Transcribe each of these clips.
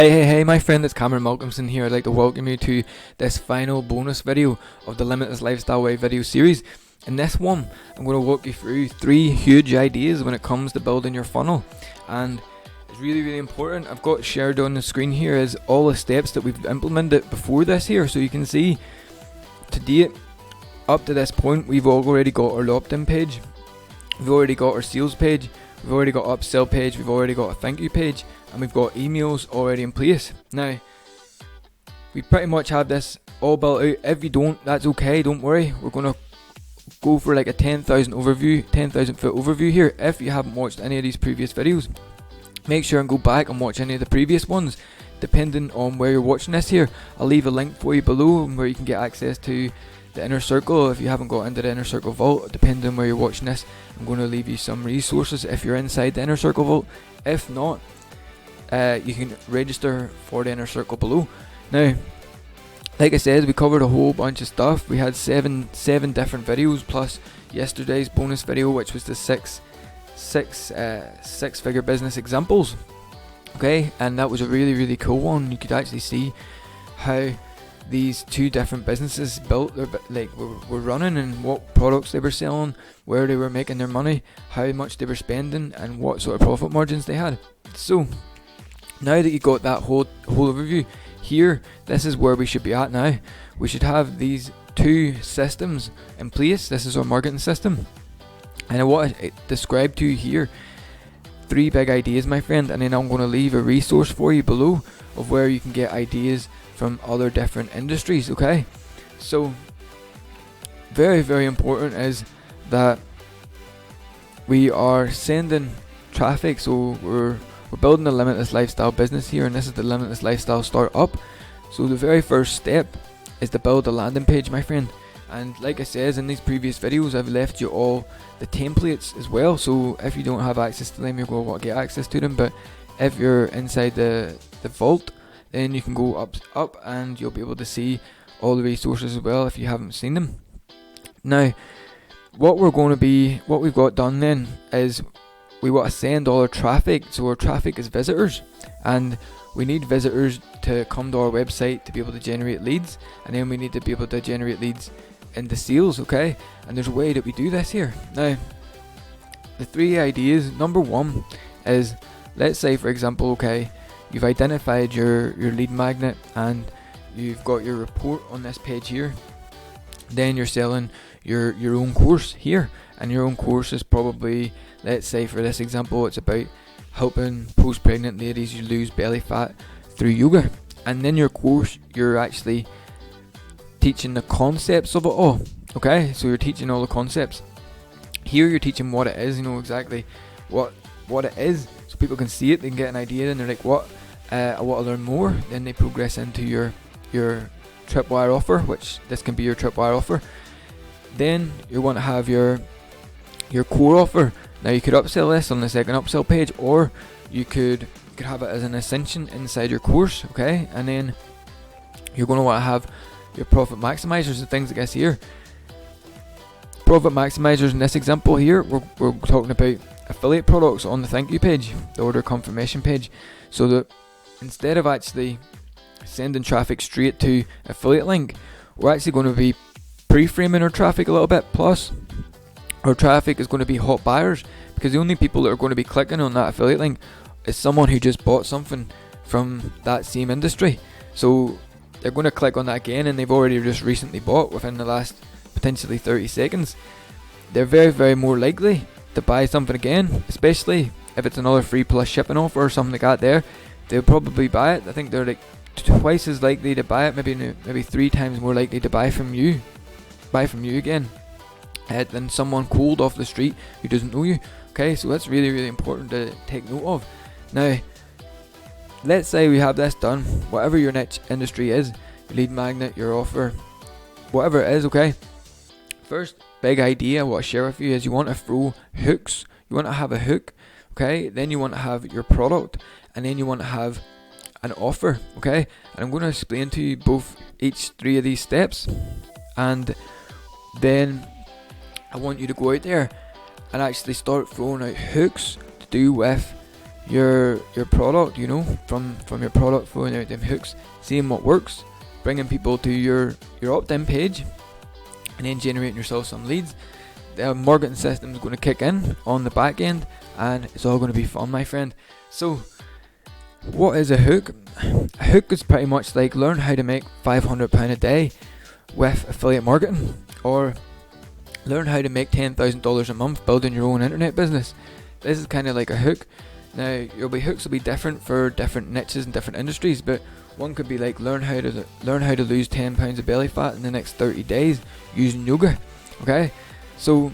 Hey, my friend, it's Cameron Malcolmson here. I'd like to welcome you to this final bonus video of the Limitless Lifestyle Way video series. In this one, I'm going to walk you through 3 huge ideas when it comes to building your funnel. And it's really important. I've got shared on the screen here is all the steps that we've implemented before this here. So you can see, to date, up to this point, we've already got our opt-in page. We've already got our sales page. We've already got upsell page. We've already got a thank you page. And we've got emails already in place. Now, we pretty much have this all built out. If you don't, that's okay, don't worry. We're going to go for like a 10,000 foot overview here. If you haven't watched any of these previous videos, make sure and go back and watch any of the previous ones. Depending on where you're watching this here, I'll leave a link for you below where you can get access to the inner circle. If you haven't got into the inner circle vault, depending on where you're watching this, I'm going to leave you some resources if you're inside the inner circle vault. If not, you can register for the inner circle below. Now, like I said, we covered a whole bunch of stuff. We had seven different videos plus yesterday's bonus video, which was the six figure business examples. Okay, and that was a really cool one. You could actually see how these 2 different businesses built their were running, and what products they were selling, where they were making their money, how much they were spending, and what sort of profit margins they had. So now that you got that whole overview here, this is where we should be at now. We should have these 2 systems in place. This is our marketing system, and I want to describe to you here 3 big ideas, my friend, and then I'm going to leave a resource for you below of where you can get ideas from other different industries. Okay, so very important is that we are sending traffic. So we're building a limitless lifestyle business here, and this is the limitless lifestyle startup. So the very first step is to build a landing page, my friend. And like I said in these previous videos, I've left you all the templates as well. So if you don't have access to them, you're going to want to get access to them. But if you're inside the vault, then you can go up and you'll be able to see all the resources as well if you haven't seen them. Now, what we've got done then is we want to send all our traffic. So our traffic is visitors, and we need visitors to come to our website to be able to generate leads, and then we need to be able to generate leads into sales. Okay, and there's a way that we do this here. Now, the 3 ideas. Number 1 is, let's say for example, okay, you've identified your lead magnet and you've got your report on this page here. Then you're selling your own course here, and your own course is probably, let's say for this example, it's about helping post-pregnant ladies you lose belly fat through yoga. And then your course, you're actually teaching the concepts of it all. Okay, so you're teaching all the concepts. Here you're teaching what it is, you know exactly what it is, so people can see it, they can get an idea, and they're like, what, I want to learn more. Then they progress into your tripwire offer, which this can be your tripwire offer. Then you want to have your core offer. Now you could upsell this on the second upsell page, or you could have it as an ascension inside your course. Okay, and then you're going to want to have your profit maximizers and things like this here. Profit maximizers in this example here, we're talking about affiliate products on the thank you page, the order confirmation page, so that instead of actually sending traffic straight to affiliate link, we're actually going to be pre-framing our traffic a little bit. Plus, our traffic is going to be hot buyers, because the only people that are going to be clicking on that affiliate link is someone who just bought something from that same industry. So they're going to click on that again, and they've already just recently bought within the last potentially 30 seconds. They're very more likely to buy something again, especially if it's another free plus shipping offer or something like that. There, they'll probably buy it. I think they're like twice as likely to buy it, maybe 3 times more likely to buy from you again than someone cold off the street who doesn't know you. Okay, so that's really important to take note of. Now, let's say we have this done, whatever your niche industry is, your lead magnet, your offer, whatever it is. Okay, first big idea I want to share with you is you want to throw hooks. You want to have a hook. Okay, then you want to have your product, and then you want to have an offer. Okay, and I'm going to explain to you each 3 of these steps, and then I want you to go out there and actually start throwing out hooks to do with your product, you know, from your product, throwing out them hooks, seeing what works, bringing people to your opt-in page, and then generating yourself some leads. The marketing system is going to kick in on the back end, and it's all going to be fun, my friend. So what is a hook? A hook is pretty much like learn how to make £500 a day with affiliate marketing, or learn how to make $10,000 a month building your own internet business. This is kind of like a hook. Now, hooks will be different for different niches and different industries, but one could be like learn how to lose 10 pounds of belly fat in the next 30 days using yoga. Okay, so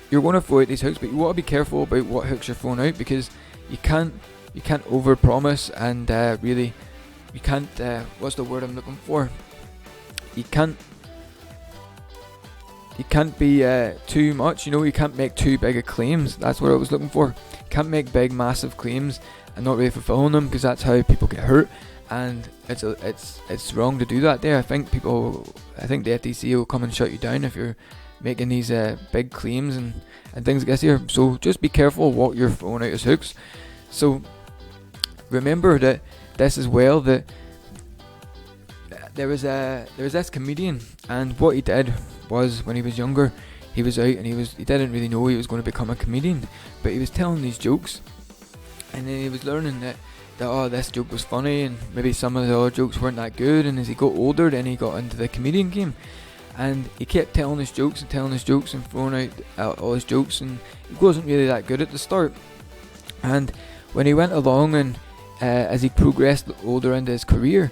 you're going to throw out these hooks, but you want to be careful about what hooks you're throwing out, because you can't over promise, and really you can't what's the word I'm looking for? You can't be too much, you know. You can't make too big of claims. That's what I was looking for. You can't make big massive claims and not really fulfilling them, because that's how people get hurt, and it's wrong to do that there. I think the FTC will come and shut you down if you're making these big claims and things like this here. So just be careful what you're throwing out as hooks. So remember that this as well, that there was this comedian, and what he did was, when he was younger, he was out and he didn't really know he was going to become a comedian, but he was telling these jokes, and then he was learning that this joke was funny, and maybe some of the other jokes weren't that good. And as he got older, then he got into the comedian game, and he kept telling his jokes and throwing out all his jokes, and he wasn't really that good at the start. And when he went along, and as he progressed older into his career,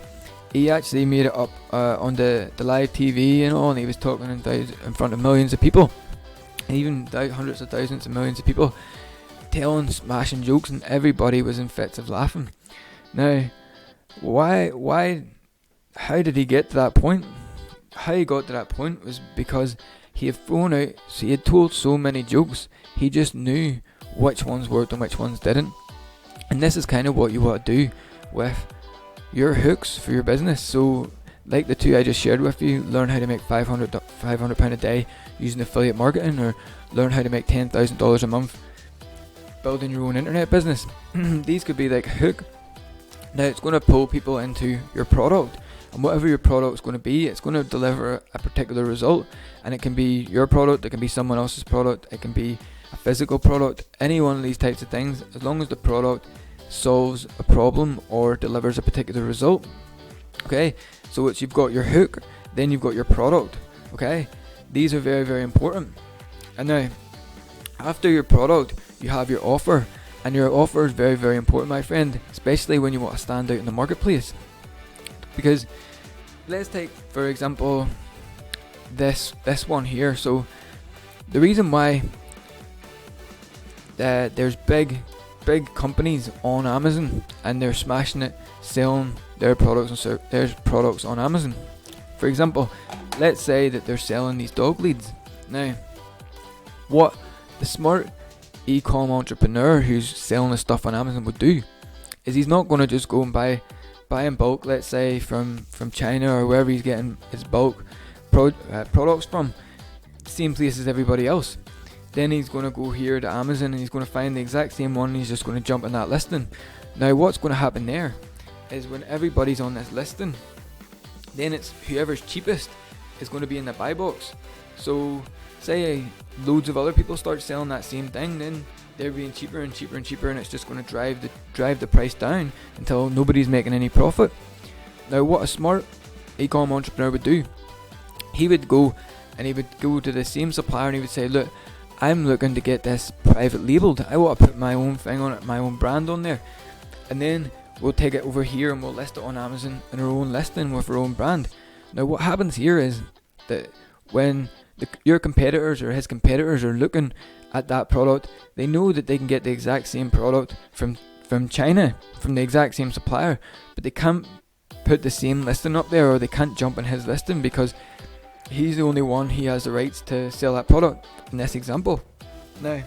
he actually made it up on the live TV and all, and he was talking in front of millions of people, and even hundreds of thousands and millions of people, telling smashing jokes, and everybody was in fits of laughing. Now, how did he get to that point? How he got to that point was because he had told so many jokes, he just knew which ones worked and which ones didn't. And this is kind of what you want to do with your hooks for your business. So like the two I just shared with you, learn how to make £500 a day using affiliate marketing, or learn how to make $10,000 a month building your own internet business. These could be like a hook. Now it's going to pull people into your product, and whatever your product is going to be, it's going to deliver a particular result, and it can be your product, it can be someone else's product, it can be a physical product, any one of these types of things, as long as the product solves a problem or delivers a particular result. Okay, so you've got your hook, then you've got your product. Okay, these are very, very important. And now, after your product, you have your offer, and your offer is very, very important, my friend, especially when you want to stand out in the marketplace. Because let's take, for example, this one here. So the reason why there's big companies on Amazon, and they're smashing it, selling their products on Amazon. For example, let's say that they're selling these dog leads. Now, what the smart e-com entrepreneur who's selling this stuff on Amazon would do is he's not going to just go and buy in bulk, let's say from China or wherever he's getting his bulk products from, same place as everybody else. Then he's going to go here to Amazon, and he's going to find the exact same one, and he's just going to jump in that listing. Now what's going to happen there is, when everybody's on this listing, then it's whoever's cheapest is going to be in the buy box. So say loads of other people start selling that same thing, then they're being cheaper and cheaper and cheaper, and it's just going to drive the price down until nobody's making any profit. Now what a smart e-com entrepreneur would do, he would go to the same supplier, and he would say, look, I'm looking to get this private labeled. I want to put my own thing on it, my own brand on there, and then we'll take it over here and we'll list it on Amazon in our own listing with our own brand. Now what happens here is that when your competitors or his competitors are looking at that product, they know that they can get the exact same product from China, from the exact same supplier, but they can't put the same listing up there, or they can't jump in his listing, because he's the only one, he has the rights to sell that product in this example. Now,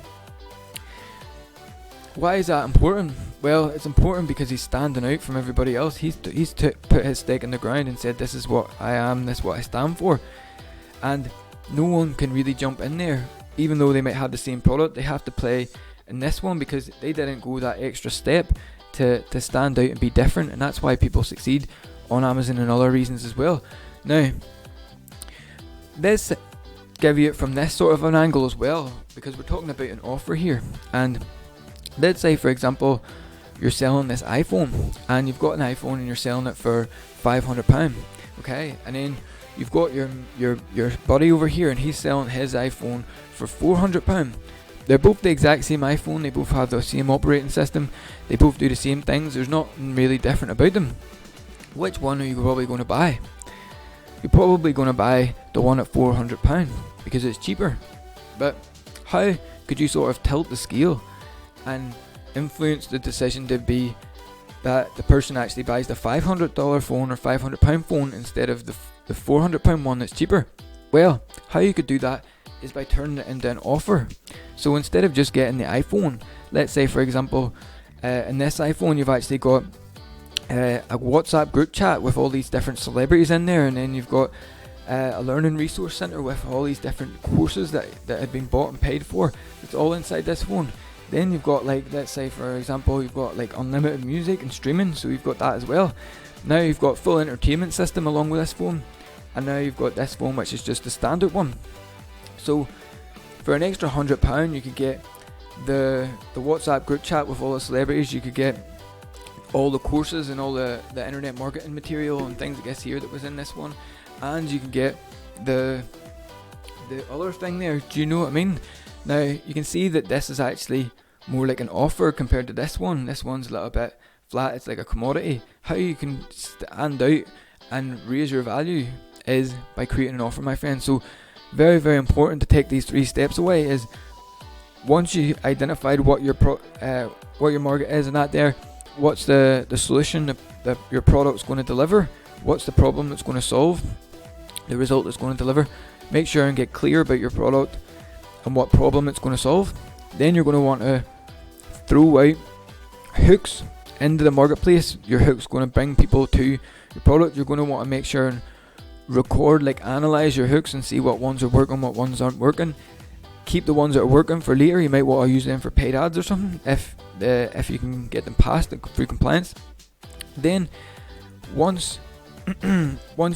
why is that important? Well, it's important because he's standing out from everybody else. He's put his stake in the ground and said, this is what I am, this is what I stand for. And no one can really jump in there, even though they might have the same product. They have to play in this one because they didn't go that extra step to stand out and be different, and that's why people succeed on Amazon and other reasons as well. Now, let's give you it from this sort of an angle as well, because we're talking about an offer here. And let's say, for example, you're selling this iPhone, and you've got an iPhone and you're selling it for £500, okay? And then you've got your buddy over here, and he's selling his iPhone for £400. They're both the exact same iPhone, they both have the same operating system, they both do the same things, there's nothing really different about them. Which one are you probably going to buy? You're probably going to buy the one at £400 because it's cheaper. But how could you sort of tilt the scale and influence the decision to be that the person actually buys the $500 phone or £500 phone instead of the £400 one that's cheaper? Well, how you could do that is by turning it into an offer. So instead of just getting the iPhone, let's say for example, in this iPhone you've actually got a WhatsApp group chat with all these different celebrities in there, and then you've got a learning resource center with all these different courses that had been bought and paid for. It's all inside this phone. Then you've got, like, let's say for example, you've got like unlimited music and streaming, so you've got that as well. Now you've got full entertainment system along with this phone, and now you've got this phone which is just the standard one. So for an extra £100 you could get the WhatsApp group chat with all the celebrities, you could get all the courses and all the internet marketing material and things I guess here that was in this one, and you can get the other thing there. Do you know what I mean? Now you can see that this is actually more like an offer compared to this one. This one's a little bit flat, it's like a commodity. How you can stand out and raise your value is by creating an offer, my friend. So very, very important to take these 3 steps away. Is once you identified what your market is and that there, what's the solution that your product's going to deliver, what's the problem it's going to solve, the result it's going to deliver, make sure and get clear about your product and what problem it's going to solve. Then you're going to want to throw out hooks into the marketplace. Your hook's going to bring people to your product. You're going to want to make sure and record, like analyze your hooks and see what ones are working, what ones aren't working. Keep the ones that are working for later. You might want to use them for paid ads or something if you can get them past through compliance. Then once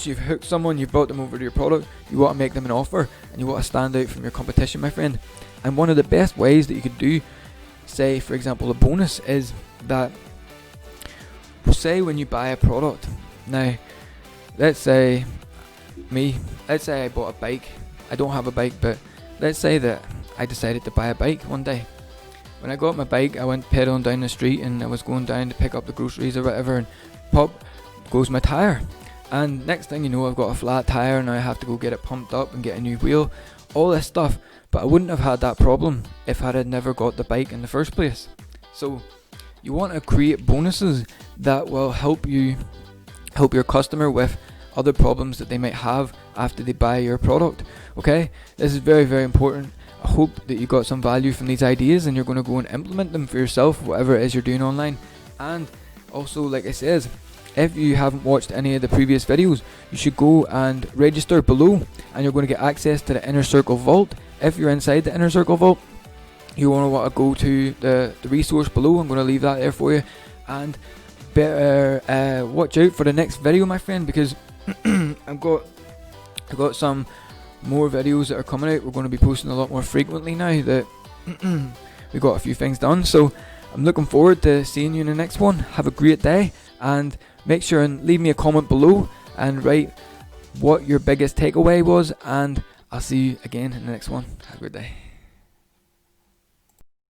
you've hooked someone, you've brought them over to your product, you want to make them an offer and you want to stand out from your competition, my friend. And one of the best ways that you could do, say for example a bonus, is that, say when you buy a product. Now let's say I bought a bike. I don't have a bike, but let's say that I decided to buy a bike one day. When I got my bike, I went pedaling down the street and I was going down to pick up the groceries or whatever, and pop goes my tyre. And next thing you know, I've got a flat tyre and I have to go get it pumped up and get a new wheel, all this stuff. But I wouldn't have had that problem if I had never got the bike in the first place. So you want to create bonuses that will help your customer with other problems that they might have after they buy your product. Okay, this is very, very important. I hope that you got some value from these ideas and you're going to go and implement them for yourself, whatever it is you're doing online. And also, like I said, if you haven't watched any of the previous videos, you should go and register below and you're going to get access to the Inner Circle Vault. If you're inside the Inner Circle Vault, you want to go to the resource below. I'm going to leave that there for you. And better watch out for the next video, my friend, because I've got some more videos that are coming out. We're going to be posting a lot more frequently now that we got a few things done. So I'm looking forward to seeing you in the next one. Have a great day, and make sure and leave me a comment below and write what your biggest takeaway was, and I'll see you again in the next one. Have a good day.